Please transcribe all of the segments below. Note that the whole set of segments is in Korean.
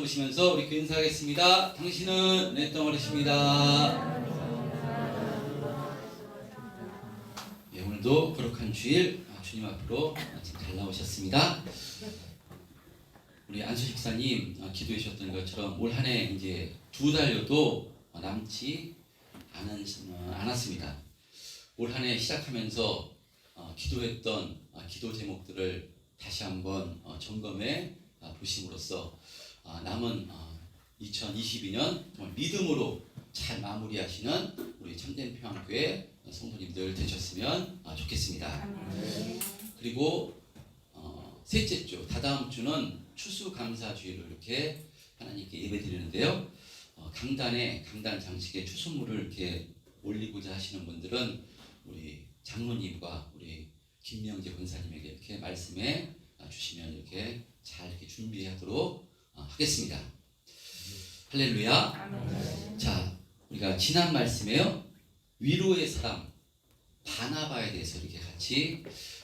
보시면서 우리 인사하겠습니다. 당신은 은혜 덩어리십니다. 예, 오늘도 거룩한 주일 주님 앞으로 잘 나오셨습니다. 우리 안수 식사님 기도해 주셨던 것처럼 올 한 해 이제 2달여도 남지 않았습니다. 올 한 해 시작하면서 기도했던 기도 제목들을 다시 한번 점검해 보심으로써 남은 2022년 믿음으로 잘 마무리하시는 우리 참된 평안교회 성도님들 되셨으면 좋겠습니다. 그리고 셋째 주, 다다음 주는 추수감사주일을 이렇게 하나님께 예배드리는데요. 강단 장식에 추수물을 이렇게 올리고자 하시는 분들은 우리 장로님과 우리 김명재 권사님에게 이렇게 말씀해 주시면 이렇게 잘 이렇게 준비하도록 하겠습니다. 할렐루야. 자, 우리가 지난 말씀에요. 위로의 사람 바나바에 대해서 이렇게 같이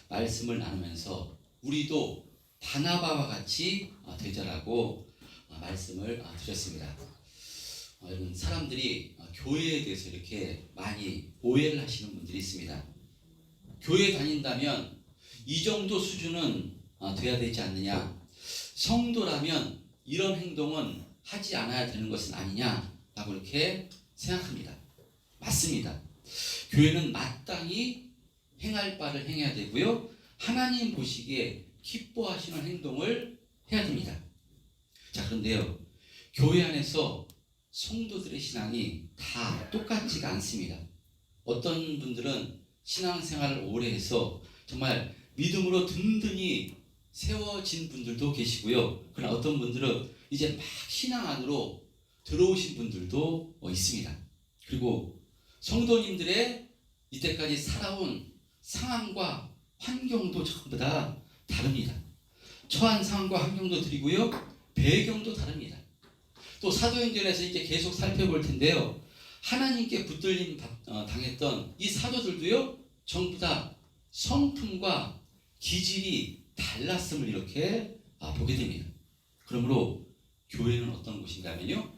말씀을 나누면서 우리도 바나바와 같이 되자라고 말씀을 드렸습니다. 여러분, 사람들이 교회에 대해서 이렇게 많이 오해를 하시는 분들이 있습니다. 교회 다닌다면 이 정도 수준은 돼야 되지 않느냐, 성도라면 이런 행동은 하지 않아야 되는 것은 아니냐라고 이렇게 생각합니다. 맞습니다. 교회는 마땅히 행할 바를 행해야 되고요, 하나님 보시기에 기뻐하시는 행동을 해야 됩니다. 자, 그런데요, 교회 안에서 성도들의 신앙이 다 똑같지가 않습니다. 어떤 분들은 신앙생활을 오래 해서 정말 믿음으로 든든히 세워진 분들도 계시고요. 그러나 어떤 분들은 이제 막 신앙 안으로 들어오신 분들도 있습니다. 그리고 성도님들의 이때까지 살아온 상황과 환경도 전부 다 다릅니다. 처한 상황과 환경도 드리고요, 배경도 다릅니다. 또 사도행전에서 이제 계속 살펴볼 텐데요, 하나님께 붙들림 당했던 이 사도들도요, 전부 다 성품과 기질이 달랐음을 이렇게 보게 됩니다. 그러므로 교회는 어떤 곳인가 하면요,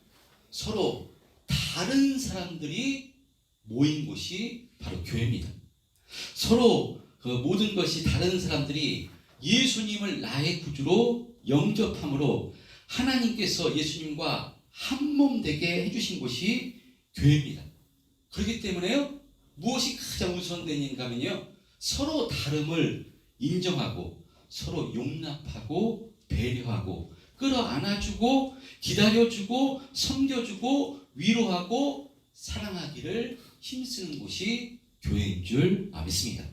서로 다른 사람들이 모인 곳이 바로 교회입니다. 서로 그 모든 것이 다른 사람들이 예수님을 나의 구주로 영접함으로 하나님께서 예수님과 한 몸 되게 해주신 곳이 교회입니다. 그렇기 때문에요, 무엇이 가장 우선되는가 하면요, 서로 다름을 인정하고 서로 용납하고 배려하고 끌어안아주고 기다려주고 섬겨주고 위로하고 사랑하기를 힘쓰는 곳이 교회인 줄 믿습니다.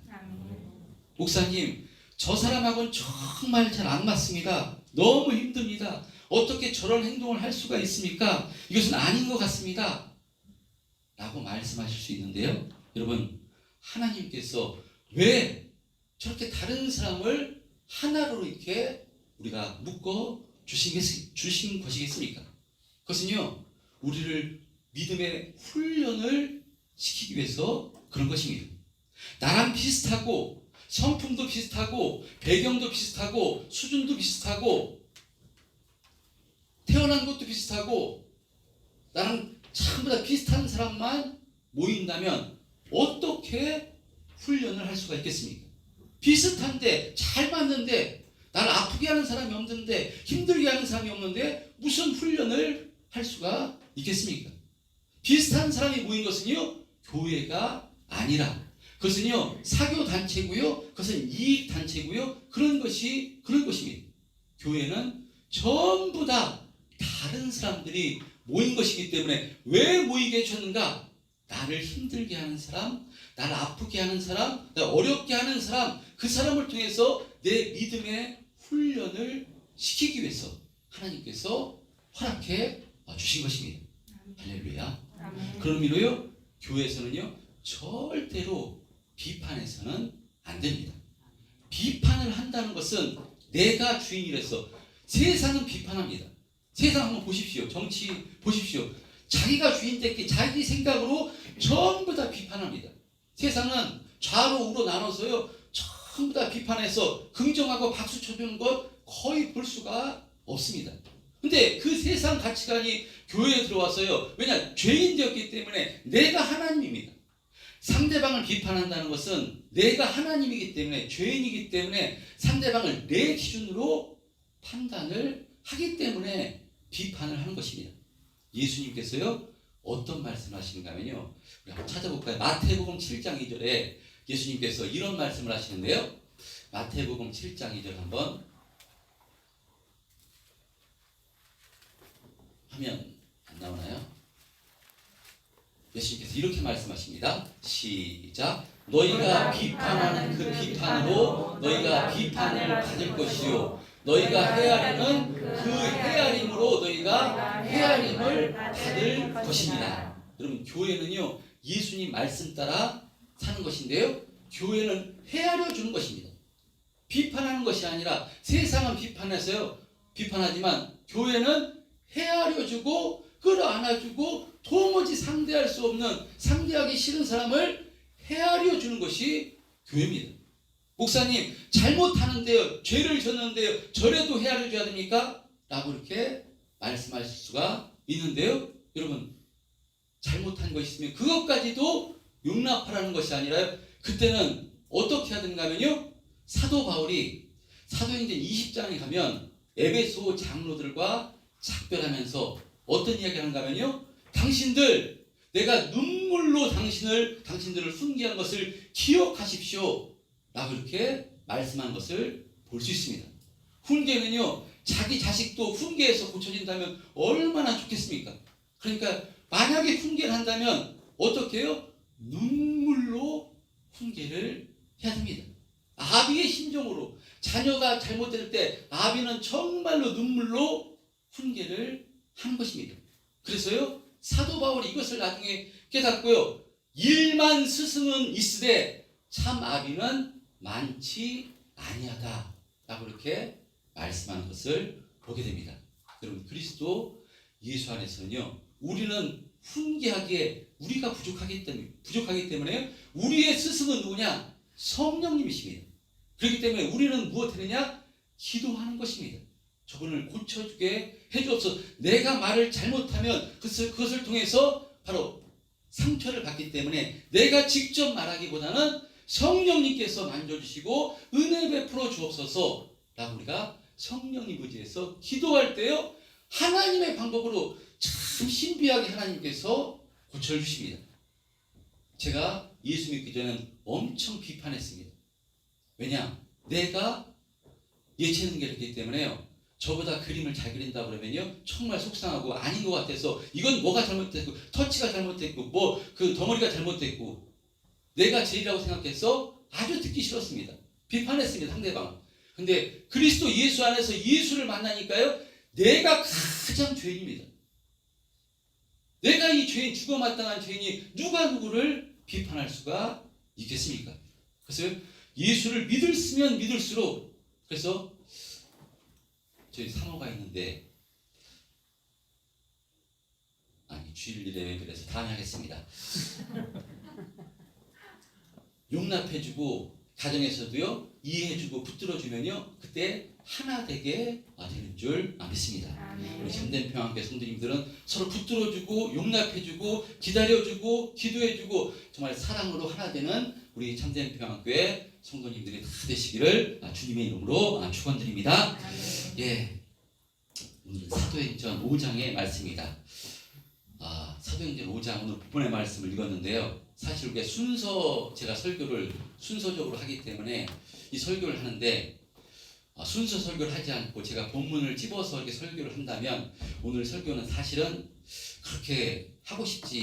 목사님, 저 사람하고는 정말 잘 안 맞습니다. 너무 힘듭니다. 어떻게 저런 행동을 할 수가 있습니까? 이것은 아닌 것 같습니다. 라고 말씀하실 수 있는데요, 여러분, 하나님께서 왜 저렇게 다른 사람을 하나로 이렇게 우리가 묶어 주신 것이겠습니까? 그것은요, 우리를 믿음의 훈련을 시키기 위해서 그런 것입니다. 나랑 비슷하고 성품도 비슷하고 배경도 비슷하고 수준도 비슷하고 태어난 것도 비슷하고 나랑 전부 다 비슷한 사람만 모인다면 어떻게 훈련을 할 수가 있겠습니까? 비슷한데 잘 맞는데 나를 아프게 하는 사람이 없는데 힘들게 하는 사람이 없는데 무슨 훈련을 할 수가 있겠습니까? 비슷한 사람이 모인 것은요, 교회가 아니라 그것은요, 사교 단체고요, 그것은 이익 단체고요, 그런 것입니다. 교회는 전부 다 다른 사람들이 모인 것이기 때문에 왜 모이게 해줬는가? 나를 힘들게 하는 사람, 나를 아프게 하는 사람, 나를 어렵게 하는 사람, 그 사람을 통해서 내 믿음의 훈련을 시키기 위해서 하나님께서 허락해 주신 것입니다. 할렐루야. 그런 의미로요, 교회에서는요, 절대로 비판해서는 안 됩니다. 비판을 한다는 것은 내가 주인이라서, 세상은 비판합니다. 세상 한번 보십시오. 정치 보십시오. 자기가 주인 됐기 자기 생각으로 전부 다 비판합니다. 세상은 좌로 우로 나눠서요, 전부 다 비판해서 긍정하고 박수 쳐주는 것 거의 볼 수가 없습니다. 근데 그 세상 가치관이 교회에 들어와서요. 왜냐? 죄인 되었기 때문에 내가 하나님입니다. 상대방을 비판한다는 것은 내가 하나님이기 때문에, 죄인이기 때문에 상대방을 내 기준으로 판단을 하기 때문에 비판을 하는 것입니다. 예수님께서요 어떤 말씀을 하시는가 하면요, 우리 한번 찾아볼까요? 마태복음 7장 2절에 예수님께서 이런 말씀을 하시는데요, 마태복음 7장 2절 한번 하면 안 나오나요? 예수님께서 이렇게 말씀하십니다. 시작. 너희가 비판하는 그 비판으로 너희가 비판을 받을 것이요, 너희가 헤아리는 그 헤아림으로 너희가 헤아림을 받을 것입니다. 여러분, 교회는요 예수님 말씀 따라 사는 것인데요, 교회는 헤아려 주는 것입니다. 비판하는 것이 아니라, 세상은 비판해서요 비판하지만 교회는 헤아려주고 끌어안아주고 도무지 상대할 수 없는, 상대하기 싫은 사람을 헤아려주는 것이 교회입니다. 목사님 잘못하는데요, 죄를 졌는데요, 저래도 헤아려줘야 됩니까? 라고 이렇게 말씀하실 수가 있는데요, 여러분 잘못한 거 있으면 그것까지도 용납하라는 것이 아니라, 그때는 어떻게 하든가 하면요, 사도 바울이 사도행전 20장에 가면 에베소 장로들과 작별하면서 어떤 이야기를 하는가 하면요, 당신들, 내가 눈물로 당신들을 훈계한 것을 기억하십시오 라고 이렇게 말씀한 것을 볼 수 있습니다. 훈계는요 자기 자식도 훈계해서 고쳐진다면 얼마나 좋겠습니까? 그러니까 만약에 훈계를 한다면 어떻게 해요? 눈물로 훈계를 해야 됩니다. 아비의 심정으로, 자녀가 잘못될 때 아비는 정말로 눈물로 훈계를 하는 것입니다. 그래서요 사도 바울이 이것을 나중에 깨닫고요, 일만 스승은 있으되 참 아비는 많지 아니하다 라고 이렇게 말씀하는 것을 보게 됩니다. 여러분, 그리스도 예수 안에서는요 우리는 훈계하기에 우리가 부족하기 때문에 우리의 스승은 누구냐? 성령님이십니다. 그렇기 때문에 우리는 무엇 하느냐? 기도하는 것입니다. 저분을 고쳐주게 해주옵소서. 내가 말을 잘못하면 그것을 통해서 바로 상처를 받기 때문에 내가 직접 말하기보다는 성령님께서 만져주시고 은혜 베풀어 주옵소서 라고 우리가 성령님 의지해서 기도할 때요, 하나님의 방법으로 참 신비하게 하나님께서 고쳐주십니다. 제가 예수 믿기 전에는 엄청 비판했습니다. 왜냐? 내가 예체능 계열이기 때문에요, 저보다 그림을 잘 그린다 그러면요 정말 속상하고 아닌 것 같아서, 이건 뭐가 잘못됐고 터치가 잘못됐고 뭐 그 덩어리가 잘못됐고 내가 제일이라고 생각해서 아주 듣기 싫었습니다. 비판했습니다, 상대방. 근데 그리스도 예수 안에서 예수를 만나니까요, 내가 가장 죄인입니다. 내가 이 죄인, 죽어마땅한 죄인이 누가 누구를 비판할 수가 있겠습니까? 그래서 예수를 믿으면 믿을수록, 그래서 저희 사모가 있는데, 아니 주일일에 그래서 다음에 하겠습니다. 용납해주고 가정에서도요 이해해주고 붙들어주면요 그때 하나 되게 되는 줄 믿습니다. 우리 참된 평안교회 성도님들은 서로 붙들어주고 용납해주고 기다려주고 기도해주고 정말 사랑으로 하나 되는 우리 참된 평안교회 성도님들이 다 되시기를 주님의 이름으로 축원드립니다. 예, 오늘 사도행전 5장의 말씀입니다. 사도행전 5장 오늘 본문의 말씀을 읽었는데요, 사실 우리가 제가 설교를 순서적으로 하기 때문에 이 설교를 하는데, 순서 설교를 하지 않고 제가 본문을 집어서 이렇게 설교를 한다면 오늘 설교는 사실은 그렇게 하고 싶지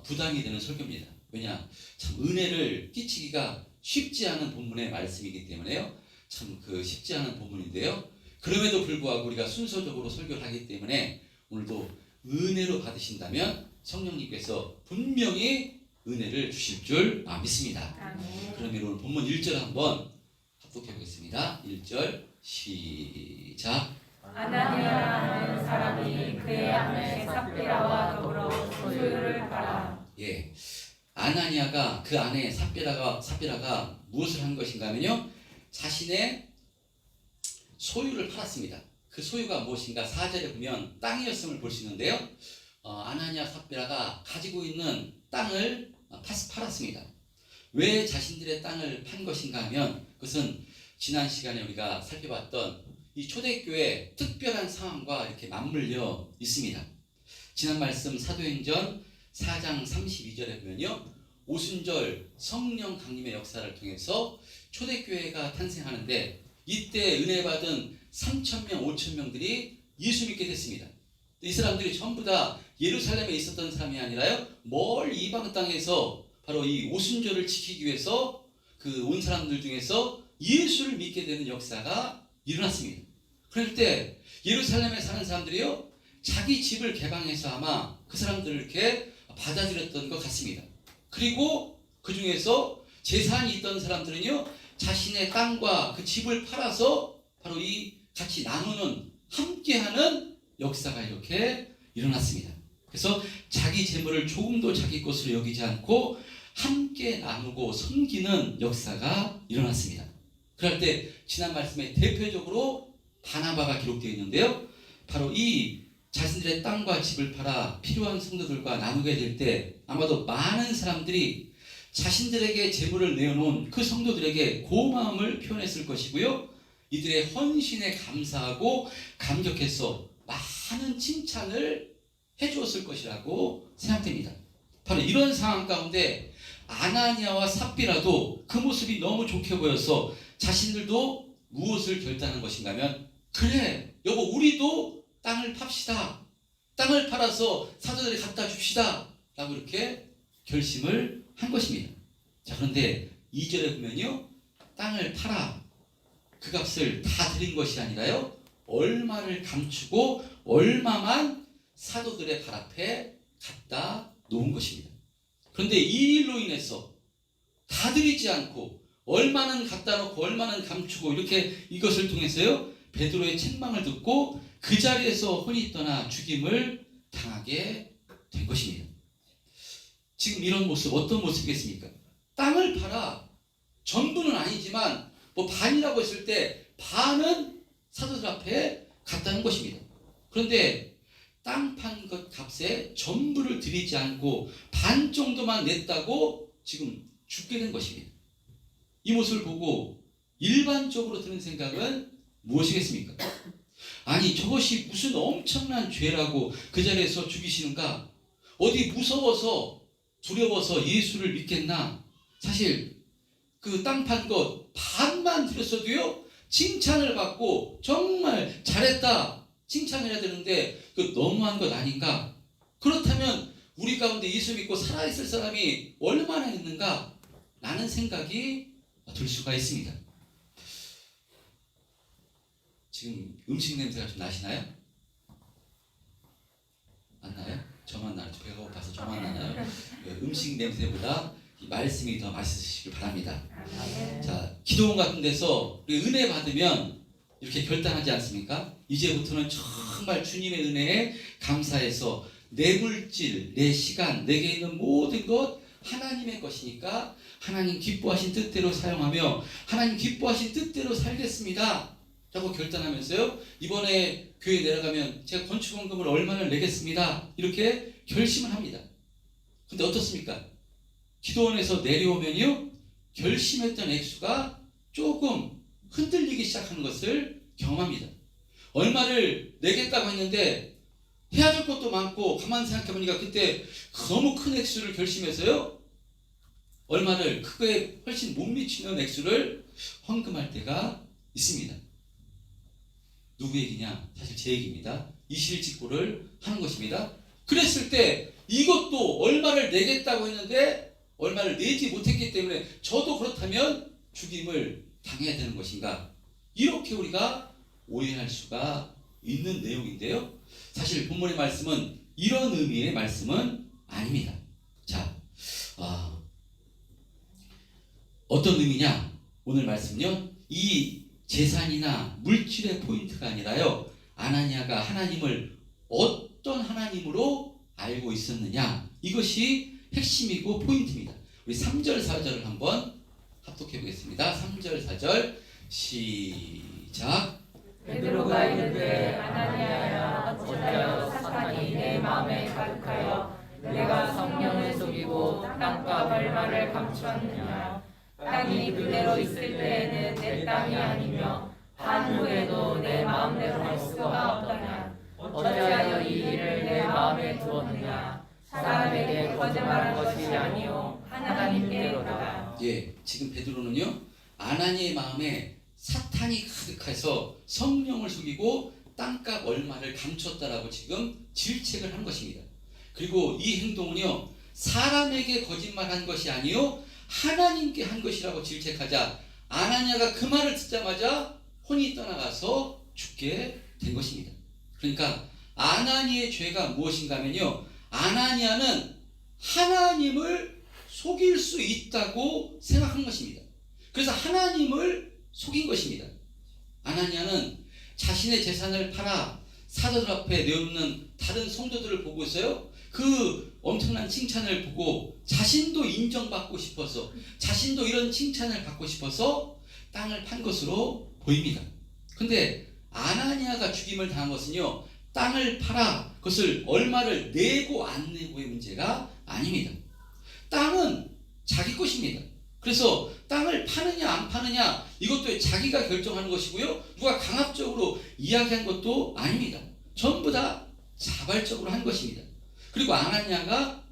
부담이 되는 설교입니다. 왜냐? 참 은혜를 끼치기가 쉽지 않은 본문의 말씀이기 때문에요, 참 쉽지 않은 본문인데요, 그럼에도 불구하고 우리가 순서적으로 설교를 하기 때문에 오늘도 은혜로 받으신다면 성령님께서 분명히 은혜를 주실 줄 믿습니다. 그러면 오늘 본문 1절 한번 합독해 보겠습니다. 1절 시작. 아나니아라는 사람이 그의 아내 삽비라와 더불어 소유를 팔아. 예, 아나니아가 그 아내 삽비라가 무엇을 한 것인가 하면요, 자신의 소유를 팔았습니다. 그 소유가 무엇인가 4절에 보면 땅이었음을 볼 수 있는데요. 아나니아 삽비라가 가지고 있는 땅을 팔았습니다. 왜 자신들의 땅을 판 것인가 하면 그것은 지난 시간에 우리가 살펴봤던 이 초대교회 특별한 상황과 이렇게 맞물려 있습니다. 지난 말씀 사도행전 4장 32절에 보면요, 오순절 성령 강림의 역사를 통해서 초대교회가 탄생하는데 이때 은혜 받은 3,000명, 5,000명들이 예수 믿게 됐습니다. 이 사람들이 전부 다 예루살렘에 있었던 사람이 아니라요, 멀리 이방 땅에서 바로 이 오순절을 지키기 위해서 그 온 사람들 중에서 예수를 믿게 되는 역사가 일어났습니다. 그럴 때 예루살렘에 사는 사람들이요, 자기 집을 개방해서 아마 그 사람들을 이렇게 받아들였던 것 같습니다. 그리고 그 중에서 재산이 있던 사람들은요, 자신의 땅과 그 집을 팔아서 바로 이 같이 나누는, 함께하는 역사가 이렇게 일어났습니다. 그래서 자기 재물을 조금도 자기 것으로 여기지 않고 함께 나누고 섬기는 역사가 일어났습니다. 그럴 때 지난 말씀에 대표적으로 바나바가 기록되어 있는데요, 바로 이 자신들의 땅과 집을 팔아 필요한 성도들과 나누게 될 때 아마도 많은 사람들이 자신들에게 재물을 내어놓은 그 성도들에게 고마움을 표현했을 것이고요, 이들의 헌신에 감사하고 감격해서 많은 칭찬을 해주었을 것이라고 생각됩니다. 바로 이런 상황 가운데 아나니아와 삽비라도 그 모습이 너무 좋게 보여서 자신들도 무엇을 결단한 것인가 하면, 그래 여보, 우리도 땅을 팝시다, 땅을 팔아서 사도들에게 갖다 줍시다 라고 이렇게 결심을 한 것입니다. 자, 그런데 2절에 보면요, 땅을 팔아 그 값을 다 드린 것이 아니라요, 얼마를 감추고 얼마만 사도들의 발 앞에 갖다 놓은 것입니다. 그런데 이 일로 인해서 다 드리지 않고 얼마는 갖다 놓고 얼마는 감추고 이렇게 이것을 통해서요, 베드로의 책망을 듣고 그 자리에서 혼이 떠나 죽임을 당하게 된 것입니다. 지금 이런 모습 어떤 모습이겠습니까? 땅을 팔아 전부는 아니지만 뭐 반이라고 했을 때 반은 사도들 앞에 갖다는 것입니다. 그런데 땅 판 것 값에 전부를 드리지 않고 반 정도만 냈다고 지금 죽게 된 것입니다. 이 모습을 보고 일반적으로 드는 생각은 무엇이겠습니까? 아니, 저것이 무슨 엄청난 죄라고 그 자리에서 죽이시는가? 어디 무서워서 두려워서 예수를 믿겠나? 사실 그 땅 판 것 반만 드렸어도요, 칭찬을 받고 정말 잘했다 칭찬해야 되는데 그 너무한 것 아닌가? 그렇다면 우리 가운데 예수 믿고 살아있을 사람이 얼마나 있는가? 라는 생각이 들 수가 있습니다. 지금 음식 냄새가 좀 나시나요? 안 나요? 저만 나요? 배가 고파서 저만 나나요? 음식 냄새보다 이 말씀이 더 맛있으시길 바랍니다. 자, 기도원 같은 데서 은혜 받으면 이렇게 결단하지 않습니까? 이제부터는 정말 주님의 은혜에 감사해서 내 물질, 내 시간, 내게 있는 모든 것 하나님의 것이니까 하나님 기뻐하신 뜻대로 사용하며 하나님 기뻐하신 뜻대로 살겠습니다 라고 결단하면서요, 이번에 교회 내려가면 제가 건축원금을 얼마를 내겠습니다 이렇게 결심을 합니다. 근데 어떻습니까? 기도원에서 내려오면요, 결심했던 액수가 조금 흔들리기 시작하는 것을 경험합니다. 얼마를 내겠다고 했는데 해야 될 것도 많고 가만히 생각해보니까 그때 너무 큰 액수를 결심해서요, 얼마를 그거에 훨씬 못 미치는 액수를 헌금할 때가 있습니다. 누구 얘기냐? 사실 제 얘기입니다. 이실직고를 하는 것입니다. 그랬을 때 이것도 얼마를 내겠다고 했는데 얼마를 내지 못했기 때문에 저도 그렇다면 죽임을 당해야 되는 것인가? 이렇게 우리가 오해할 수가 있는 내용인데요, 사실 본문의 말씀은 이런 의미의 말씀은 아닙니다. 자, 어떤 의미냐? 오늘 말씀은요, 이 재산이나 물질의 포인트가 아니라요, 아나니아가 하나님을 어떤 하나님으로 알고 있었느냐, 이것이 핵심이고 포인트입니다. 우리 3절 4절을 한번 합독해 보겠습니다. 3절 4절 시작. 베드로가 이르되 지금 베드로는요, 아나니의 마음에 사탄이 가득해서 성령을 속이고 땅값 얼마를 감췄다라고 지금 질책을 한 것입니다. 그리고 이 행동은요, 사람에게 거짓말한 것이 아니요 하나님께 한 것이라고 질책하자 아나니아가 그 말을 듣자마자 혼이 떠나가서 죽게 된 것입니다. 그러니까 아나니아의 죄가 무엇인가 하면요, 아나니아는 하나님을 속일 수 있다고 생각한 것입니다. 그래서 하나님을 속인 것입니다. 아나니아는 자신의 재산을 팔아 사도들 앞에 내놓는 다른 성도들을 보고 있어요. 그 엄청난 칭찬을 보고 자신도 인정받고 싶어서, 자신도 이런 칭찬을 받고 싶어서 땅을 판 것으로 보입니다. 근데 아나니아가 죽임을 당한 것은요, 땅을 팔아 그것을 얼마를 내고 안 내고의 문제가 아닙니다. 땅은 자기 것입니다. 그래서 땅을 파느냐 안 파느냐 이것도 자기가 결정하는 것이고요, 누가 강압적으로 이야기한 것도 아닙니다. 전부 다 자발적으로 한 것입니다. 그리고 아나니아가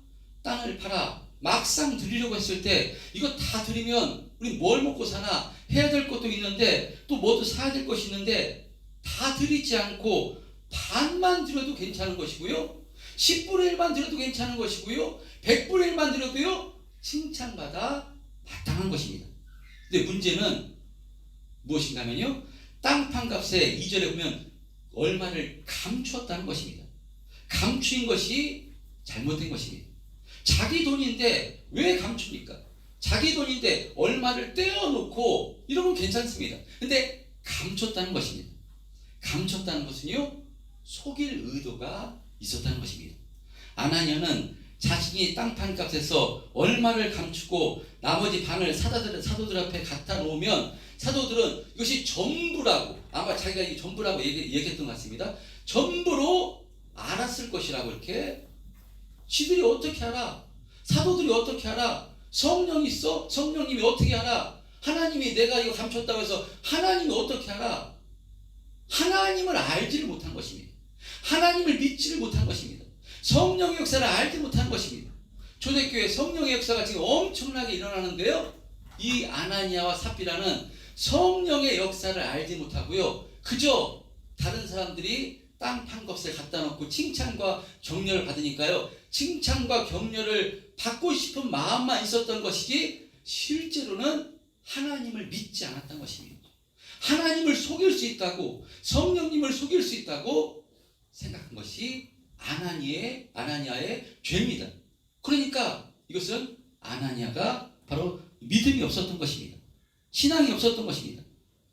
땅을 팔아 막상 드리려고 했을 때 이거 다 드리면 우리 뭘 먹고 사나, 해야 될 것도 있는데 또 뭐도 사야 될 것이 있는데 다 드리지 않고 반만 드려도 괜찮은 것이고요, 10분의 1만 드려도 괜찮은 것이고요, 100분의 1만 드려도요 칭찬받아 마땅한 것입니다. 근데 문제는 무엇인가 하면요, 땅판 값에 2절에 보면 얼마를 감추었다는 것입니다. 감추인 것이 잘못된 것입니다. 자기 돈인데 왜 감춥니까? 자기 돈인데 얼마를 떼어놓고 이러면 괜찮습니다. 근데 감췄다는 것입니다. 감췄다는 것은요, 속일 의도가 있었다는 것입니다. 아나니아는 자신이 땅판 값에서 얼마를 감추고 나머지 반을 사도들 앞에 갖다 놓으면 사도들은 이것이 전부라고, 아마 자기가 이게 전부라고 얘기했던 것 같습니다. 전부로 알았을 것이라고. 이렇게 지들이 어떻게 알아? 사도들이 어떻게 알아? 성령이 있어? 성령님이 어떻게 알아? 하나님이 내가 이거 감췄다고 해서 하나님이 어떻게 알아? 하나님을 알지를 못한 것입니다. 하나님을 믿지를 못한 것입니다. 성령의 역사를 알지 못한 것입니다. 초대교회 성령의 역사가 지금 엄청나게 일어나는데요, 이 아나니아와 삽비라는 성령의 역사를 알지 못하고요, 그저 다른 사람들이 땅 판 값을 갖다 놓고 칭찬과 격려를 받으니까요, 칭찬과 격려를 받고 싶은 마음만 있었던 것이지 실제로는 하나님을 믿지 않았던 것입니다. 하나님을 속일 수 있다고, 성령님을 속일 수 있다고 생각한 것이 아나니아의 죄입니다. 그러니까 이것은 아나니아가 바로 믿음이 없었던 것입니다. 신앙이 없었던 것입니다.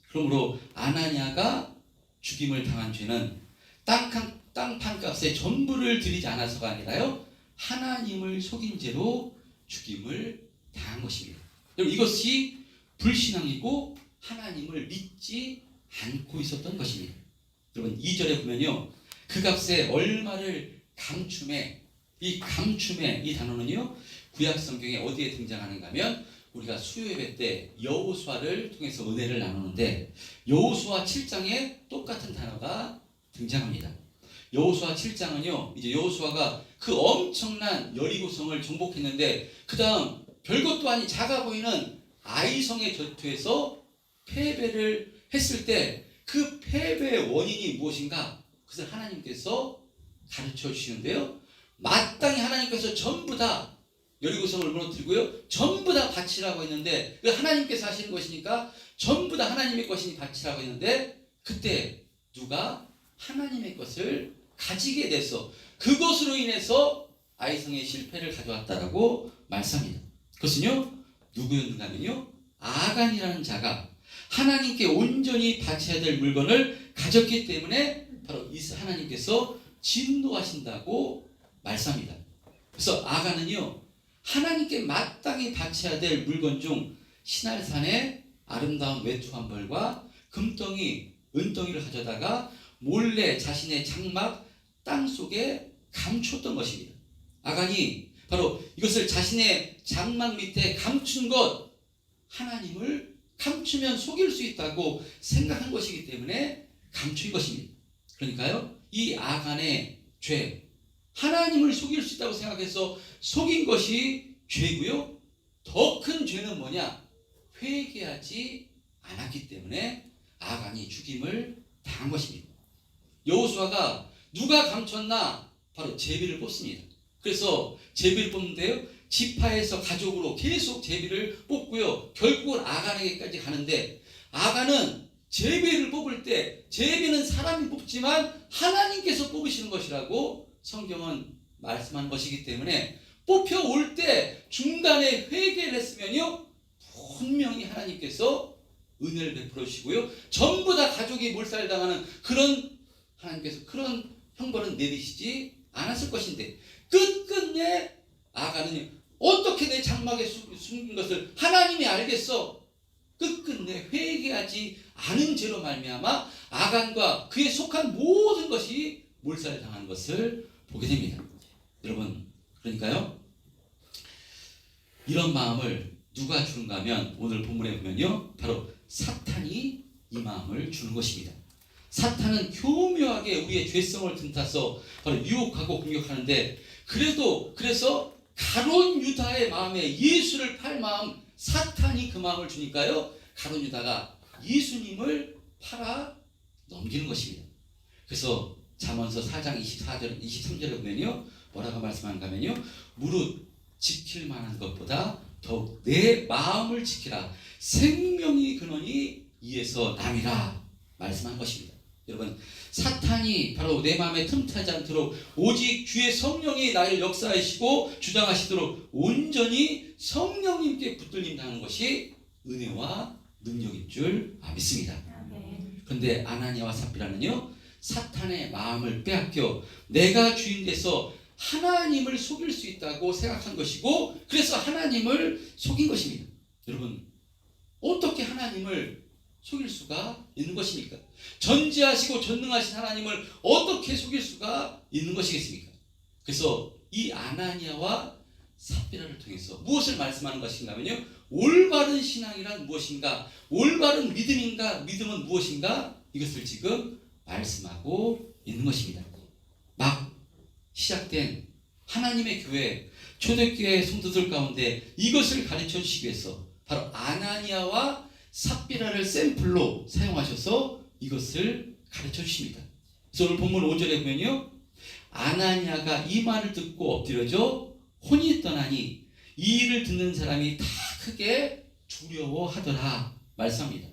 그러므로 아나니아가 죽임을 당한 죄는 땅판 값의 전부를 드리지 않아서가 아니라요, 하나님을 속인 죄로 죽임을 당한 것입니다. 여러분, 이것이 불신앙이고 하나님을 믿지 않고 있었던 것입니다. 여러분, 2절에 보면요, 그 값에 얼마를 감춤에, 이 감춤에 이 단어는요, 구약 성경에 어디에 등장하는가 하면 우리가 수요예배 때 여호수아를 통해서 은혜를 나누는데 여호수아 7장에 똑같은 단어가 등장합니다. 여호수아 7장은요, 이제 여호수아가 그 엄청난 여리고성을 정복했는데 그 다음 별것도 아닌 작아 보이는 아이성의 전투에서 패배를 했을 때 그 패배의 원인이 무엇인가? 그것을 하나님께서 가르쳐 주시는데요, 마땅히 하나님께서 전부 다 여리고성을 무너뜨리고요, 전부 다 바치라고 했는데, 하나님께서 하시는 것이니까 전부 다 하나님의 것이니 바치라고 했는데, 그때 누가 하나님의 것을 가지게 돼서 그것으로 인해서 아이성의 실패를 가져왔다라고 말씀합니다. 그것은요, 누구였는가 하면요, 아간이라는 자가 하나님께 온전히 바쳐야 될 물건을 가졌기 때문에 바로 이 하나님께서 진노하신다고 말씀합니다. 그래서 아간은요, 하나님께 마땅히 바쳐야 될 물건 중 시날산의 아름다운 외투 한 벌과 금덩이, 은덩이를 가져다가 몰래 자신의 장막 땅 속에 감췄던 것입니다. 아간이 바로 이것을 자신의 장막 밑에 감춘 것, 하나님을 감추면 속일 수 있다고 생각한 것이기 때문에 감춘 것입니다. 그러니까요, 이 아간의 죄, 하나님을 속일 수 있다고 생각해서 속인 것이 죄고요, 더 큰 죄는 뭐냐? 회개하지 않았기 때문에 아간이 죽임을 당한 것입니다. 여호수아가 누가 감췄나? 바로 제비를 뽑습니다. 그래서 제비를 뽑는데요, 지파에서 가족으로 계속 제비를 뽑고요, 결국은 아간에게까지 가는데, 아간은 제비를 뽑을 때 제비는 사람이 뽑지만 하나님께서 뽑으시는 것이라고 성경은 말씀한 것이기 때문에 뽑혀올 때 중간에 회개를 했으면요, 분명히 하나님께서 은혜를 베풀어 주시고요, 전부 다 가족이 몰살당하는 그런, 하나님께서 그런 형벌은 내리시지 않았을 것인데, 끝끝내 아간은 어떻게 내 장막에 숨긴 것을 하나님이 알겠어. 끝끝내 회개하지 않은 죄로 말미암아 아간과 그에 속한 모든 것이 몰살당한 것을 보게 됩니다. 여러분, 그러니까요, 이런 마음을 누가 주는가 하면 오늘 본문에 보면요, 바로 사탄이 이 마음을 주는 것입니다. 사탄은 교묘하게 우리의 죄성을 틈타서 바로 유혹하고 공격하는데, 그래서 가룟 유다의 마음에 예수를 팔 마음, 사탄이 그 마음을 주니까요, 가룟 유다가 예수님을 팔아 넘기는 것입니다. 그래서 잠언서 4장 24절, 23절에 보면요, 뭐라고 말씀하는가 하면요, 무릇 지킬 만한 것보다 더욱 내 마음을 지키라. 생명이 근원이 이에서 남이라 말씀한 것입니다. 여러분, 사탄이 바로 내 마음에 틈타지 않도록 오직 주의 성령이 나를 역사하시고 주장하시도록 온전히 성령님께 붙들림 당하는 것이 은혜와 능력인 줄 믿습니다. 그런데 아나니아와 삽비라는요, 사탄의 마음을 빼앗겨 내가 주인 돼서 하나님을 속일 수 있다고 생각한 것이고, 그래서 하나님을 속인 것입니다. 여러분, 어떻게 하나님을 속일 수가 있는 것입니까? 전지하시고 전능하신 하나님을 어떻게 속일 수가 있는 것이겠습니까? 그래서 이 아나니아와 삽비라를 통해서 무엇을 말씀하는 것인가 하면요, 올바른 신앙이란 무엇인가, 올바른 믿음은 무엇인가, 이것을 지금 말씀하고 있는 것입니다. 막 시작된 하나님의 교회, 초대교회 성도들 가운데 이것을 가르쳐 주시기 위해서 바로 아나니아와 삽비라를 샘플로 사용하셔서 이것을 가르쳐 주십니다. 그래서 오늘 본문 5절에 보면요, 아나니아가 이 말을 듣고 엎드려져 혼이 떠나니 이 일을 듣는 사람이 다 크게 두려워하더라 말씀합니다.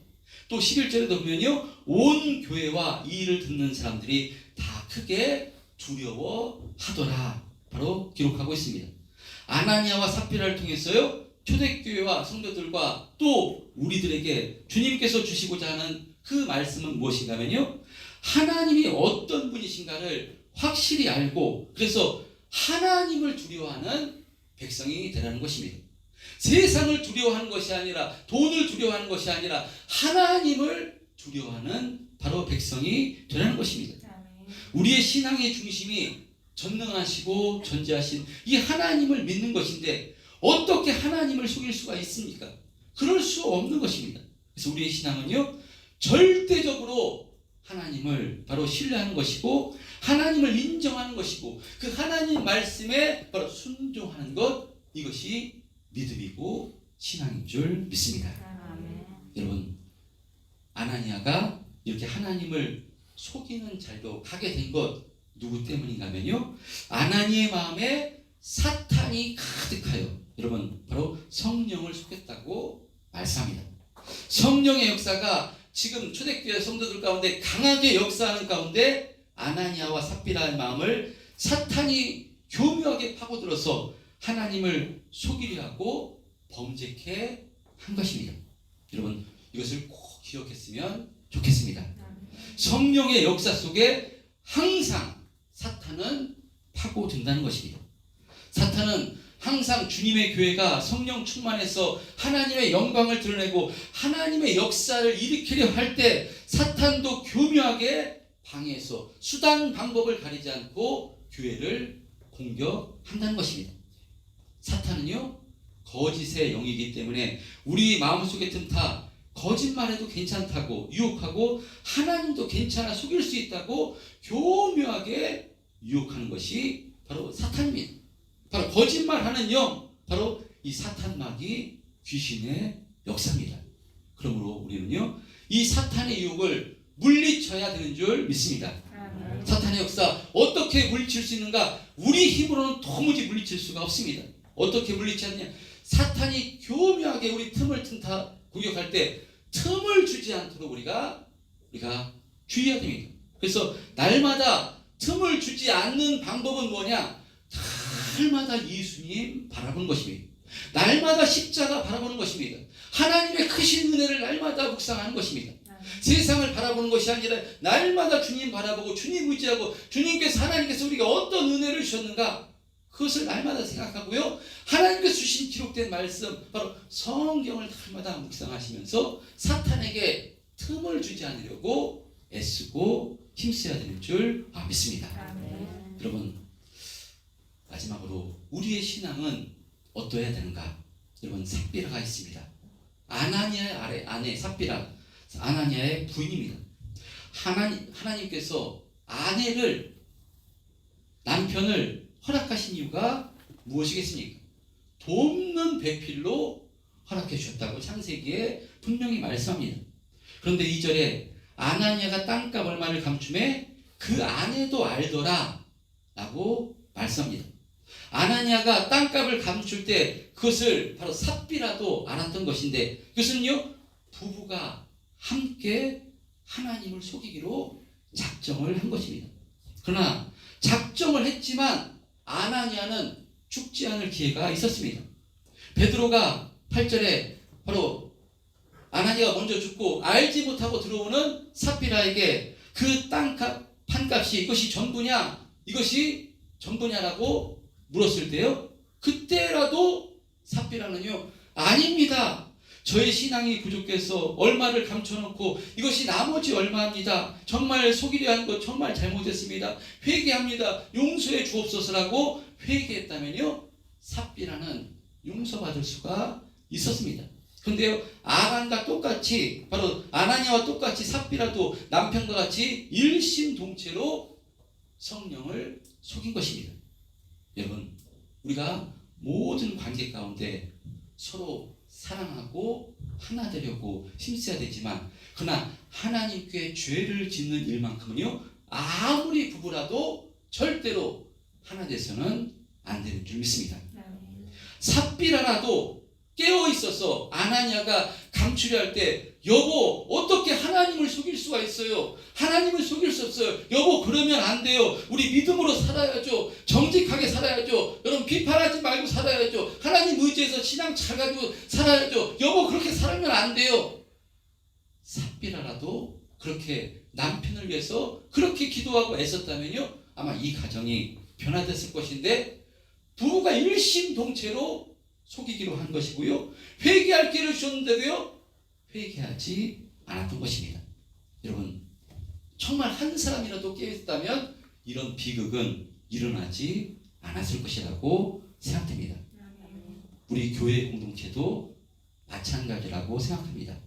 또 11절에도 보면요, 온 교회와 이 일을 듣는 사람들이 다 크게 두려워하더라 바로 기록하고 있습니다. 아나니아와 삽비라를 통해서요, 초대교회와 성도들과 또 우리들에게 주님께서 주시고자 하는 그 말씀은 무엇인가 하면요, 하나님이 어떤 분이신가를 확실히 알고, 그래서 하나님을 두려워하는 백성이 되라는 것입니다. 세상을 두려워하는 것이 아니라, 돈을 두려워하는 것이 아니라 하나님을 두려워하는 바로 백성이 되라는 것입니다. 우리의 신앙의 중심이 전능하시고 전지하신 이 하나님을 믿는 것인데, 어떻게 하나님을 속일 수가 있습니까? 그럴 수 없는 것입니다. 그래서 우리의 신앙은요, 절대적으로 하나님을 바로 신뢰하는 것이고, 하나님을 인정하는 것이고, 그 하나님 말씀에 바로 순종하는 것, 이것이 믿음이고 신앙인 줄 믿습니다. 여러분, 아나니아가 이렇게 하나님을 속이는 잘도 가게 된 것 누구 때문인가 하면요, 아나니의 마음에 사탄이 가득하여, 여러분, 바로 성령을 속였다고 말씀합니다. 성령의 역사가 지금 초대교회 성도들 가운데 강하게 역사하는 가운데 아나니아와 삽비라의 마음을 사탄이 교묘하게 파고들어서 하나님을 속이려 하고 범죄케 한 것입니다. 여러분, 이것을 꼭 기억했으면 좋겠습니다. 성령의 역사 속에 항상 사탄은 파고든다는 것입니다. 사탄은 항상 주님의 교회가 성령 충만해서 하나님의 영광을 드러내고 하나님의 역사를 일으키려 할 때 사탄도 교묘하게 방해해서 수단 방법을 가리지 않고 교회를 공격한다는 것입니다. 사탄은요, 거짓의 영이기 때문에 우리 마음속에 틈타 거짓말해도 괜찮다고 유혹하고 하나님도 괜찮아 속일 수 있다고 교묘하게 유혹하는 것이 바로 사탄입니다. 바로 거짓말하는 영, 바로 이 사탄막이 귀신의 역사입니다. 그러므로 우리는요, 이 사탄의 유혹을 물리쳐야 되는 줄 믿습니다. 아멘. 사탄의 역사 어떻게 물리칠 수 있는가? 우리 힘으로는 도무지 물리칠 수가 없습니다. 어떻게 물리치느냐? 사탄이 교묘하게 우리 틈을 튼다 공격할 때 틈을 주지 않도록 우리가 주의해야 됩니다. 그래서 날마다 틈을 주지 않는 방법은 뭐냐? 날마다 예수님 바라보는 것입니다. 날마다 십자가 바라보는 것입니다. 하나님의 크신 은혜를 날마다 묵상하는 것입니다. 세상을 바라보는 것이 아니라 날마다 주님 바라보고 주님 의지하고 주님께서 하나님께서 우리가 어떤 은혜를 주셨는가 그것을 날마다 생각하고요. 하나님께서 주신 기록된 말씀 바로 성경을 날마다 묵상하시면서 사탄에게 틈을 주지 않으려고 애쓰고 힘써야 되는 줄 믿습니다. 아멘. 여러분 마지막으로 우리의 신앙은 어떠해야 되는가? 여러분 삽비라가 있습니다. 아나니아의 아내 삽비라 아나니아의 부인입니다. 하나님께서 남편을 허락하신 이유가 무엇이겠습니까? 돕는 배필로 허락해 주셨다고 창세기에 분명히 말씀합니다. 그런데 2절에 아나니아가 땅값 얼마를 감춤해 그 아내도 알더라 라고 말씀합니다. 아나니아가 땅값을 감출 때 그것을 바로 삽비라도 알았던 것인데 그것은요 부부가 함께 하나님을 속이기로 작정을 한 것입니다. 그러나 작정을 했지만 아나니아는 죽지 않을 기회가 있었습니다. 베드로가 8절에 바로 아나니아가 먼저 죽고 알지 못하고 들어오는 삽비라에게 그 땅값 판값이 이것이 전부냐라고 물었을 때요 그때라도 삽비라는요 아닙니다. 저의 신앙이 부족해서 얼마를 감춰놓고 이것이 나머지 얼마입니다. 정말 속이려 한 것 정말 잘못했습니다. 회개합니다. 용서해 주옵소서라고 회개했다면요 삽비라는 용서받을 수가 있었습니다. 그런데요 아간과 똑같이 바로 아나니아와 똑같이 삽비라도 남편과 같이 일심동체로 성령을 속인 것입니다. 여러분 우리가 모든 관계 가운데 서로 사랑하고 하나 되려고 힘써야 되지만 그러나 하나님께 죄를 짓는 일만큼은요 아무리 부부라도 절대로 하나 돼서는 안 되는 줄 믿습니다. 삽비라라도 깨어 있어서 아나니아가 감추려 할 때 여보 어떻게 하나님을 속일 수가 있어요? 하나님을 속일 수 없어요. 여보 그러면 안 돼요. 우리 믿음으로 살아야죠. 정직하게 살아야죠. 여러분 비판하지 말고 살아야죠. 하나님 의지해서 신앙 잘 가지고 살아야죠. 여보 그렇게 살면 안 돼요. 삽비라라도 그렇게 남편을 위해서 그렇게 기도하고 애썼다면요 아마 이 가정이 변화됐을 것인데 부부가 일심동체로 속이기로 한 것이고요 회개할 기회를 주셨는데도요 회개하지 않았던 것입니다. 여러분 정말 한 사람이라도 깨어있다면 이런 비극은 일어나지 않았을 것이라고 생각됩니다. 우리 교회 공동체도 마찬가지라고 생각합니다.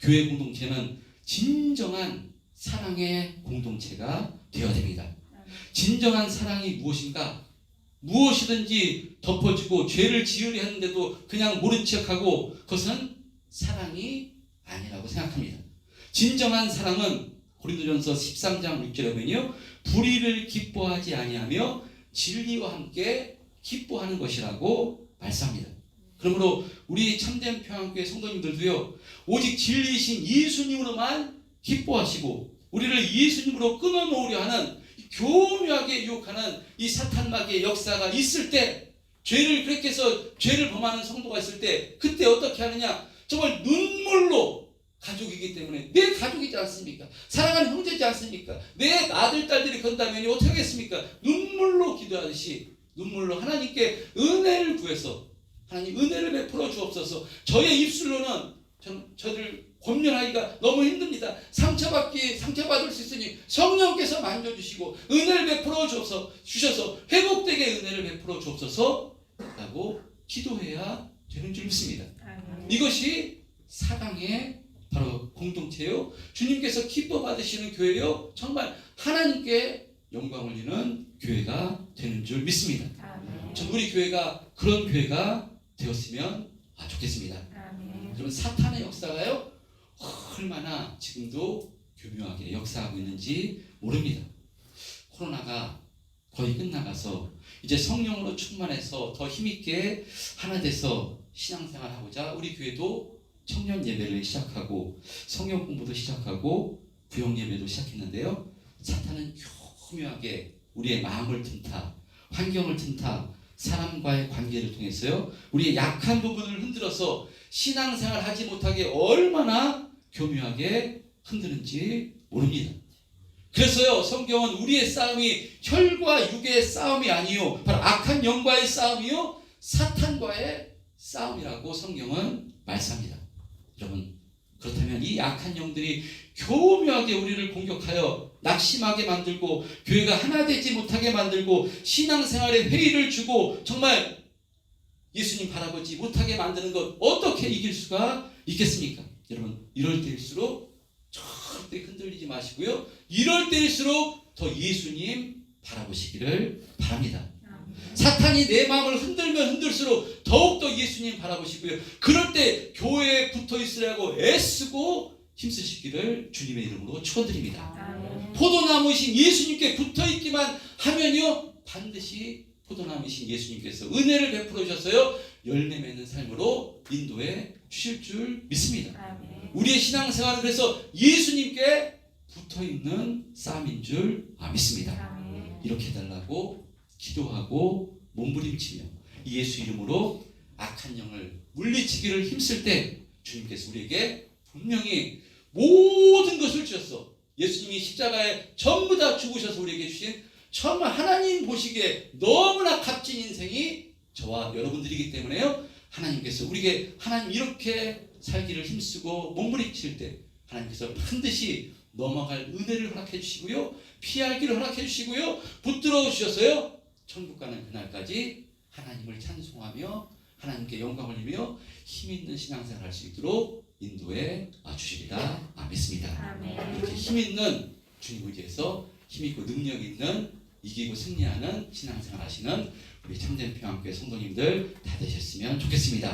교회 공동체는 진정한 사랑의 공동체가 되어야 됩니다. 진정한 사랑이 무엇인가? 무엇이든지 덮어주고 죄를 지으려 하는데도 그냥 모른 척하고 그것은 사랑이 아니라고 생각합니다. 진정한 사랑은 고린도전서 13장 6절에 보면요 불의를 기뻐하지 아니하며 진리와 함께 기뻐하는 것이라고 말씀합니다. 그러므로 우리 참된 평안교회 성도님들도요 오직 진리이신 예수님으로만 기뻐하시고 우리를 예수님으로 끊어놓으려 하는 교묘하게 유혹하는 이 사탄마귀의 역사가 있을 때 죄를 그렇게 해서 죄를 범하는 성도가 있을 때 그때 어떻게 하느냐 정말 눈물로 가족이기 때문에 내 가족이지 않습니까? 사랑하는 형제지 않습니까? 내 아들 딸들이 건다면 어떻게 하겠습니까? 눈물로 기도하듯이 눈물로 하나님께 은혜를 구해서 하나님 은혜를 베풀어 주옵소서. 저의 입술로는 저를 권면하기가 너무 힘듭니다. 상처받을 수 있으니 성령께서 만져주시고 은혜를 베풀어 주셔서 회복되게 은혜를 베풀어 주옵소서 라고 기도해야 되는 줄 믿습니다. 이것이 사랑의 바로 공동체요 주님께서 기뻐 받으시는 교회요 정말 하나님께 영광 올리는 교회가 되는 줄 믿습니다. 전 우리 교회가 그런 교회가 되었으면 좋겠습니다. 아멘. 여러분, 사탄의 역사가요 얼마나 지금도 교묘하게 역사하고 있는지 모릅니다. 코로나가 거의 끝나가서 이제 성령으로 충만해서 더 힘있게 하나 돼서 신앙생활하고자 우리 교회도 청년 예배를 시작하고 성경 공부도 시작하고 구역 예배도 시작했는데요. 사탄은 교묘하게 우리의 마음을 틈타, 환경을 틈타, 사람과의 관계를 통해서요 우리의 약한 부분을 흔들어서 신앙생활 하지 못하게 얼마나 교묘하게 흔드는지 모릅니다. 그래서요 성경은 우리의 싸움이 혈과 육의 싸움이 아니요 바로 악한 영과의 싸움이요 사탄과의 싸움이라고 성경은 말씀합니다. 여러분, 그렇다면 이 악한 영들이 교묘하게 우리를 공격하여 낙심하게 만들고 교회가 하나 되지 못하게 만들고 신앙생활에 회의를 주고 정말 예수님 바라보지 못하게 만드는 것 어떻게 이길 수가 있겠습니까? 여러분, 이럴 때일수록 절대 흔들리지 마시고요. 이럴 때일수록 더 예수님 바라보시기를 바랍니다. 사탄이 내 마음을 흔들면 흔들수록 더욱더 예수님 바라보시고요. 그럴 때 교회에 붙어 있으려고 애쓰고 힘쓰시기를 주님의 이름으로 축원드립니다. 포도나무이신 예수님께 붙어 있기만 하면요 반드시 포도나무이신 예수님께서 은혜를 베풀어 주셔서요 열매 맺는 삶으로 인도해 주실 줄 믿습니다. 우리의 신앙생활은 그래서 예수님께 붙어 있는 싸움인 줄 믿습니다. 이렇게 해달라고 기도하고 몸부림치며 예수 이름으로 악한 영을 물리치기를 힘쓸 때 주님께서 우리에게 분명히 모든 것을 주셨어. 예수님이 십자가에 전부 다 죽으셔서 우리에게 주신 정말 하나님 보시기에 너무나 값진 인생이 저와 여러분들이기 때문에요. 하나님께서 우리에게 하나님 이렇게 살기를 힘쓰고 몸부림칠 때 하나님께서 반드시 넘어갈 은혜를 허락해 주시고요. 피할 길을 허락해 주시고요. 붙들어 주셔서요. 천국 가는 그날까지 하나님을 찬송하며 하나님께 영광을 돌리며 힘있는 신앙생활 할 수 있도록 인도해 주시리라 믿습니다. 이렇게 힘있는 주님 의지에서 힘있고 능력 있는 이기고 승리하는 신앙생활 하시는 우리 참된 평안교회 성도님들 다 되셨으면 좋겠습니다.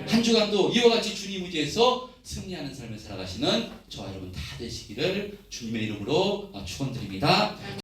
한 주간도 이와 같이 주님 의지에서 승리하는 삶을 살아가시는 저와 여러분 다 되시기를 주님의 이름으로 축원드립니다.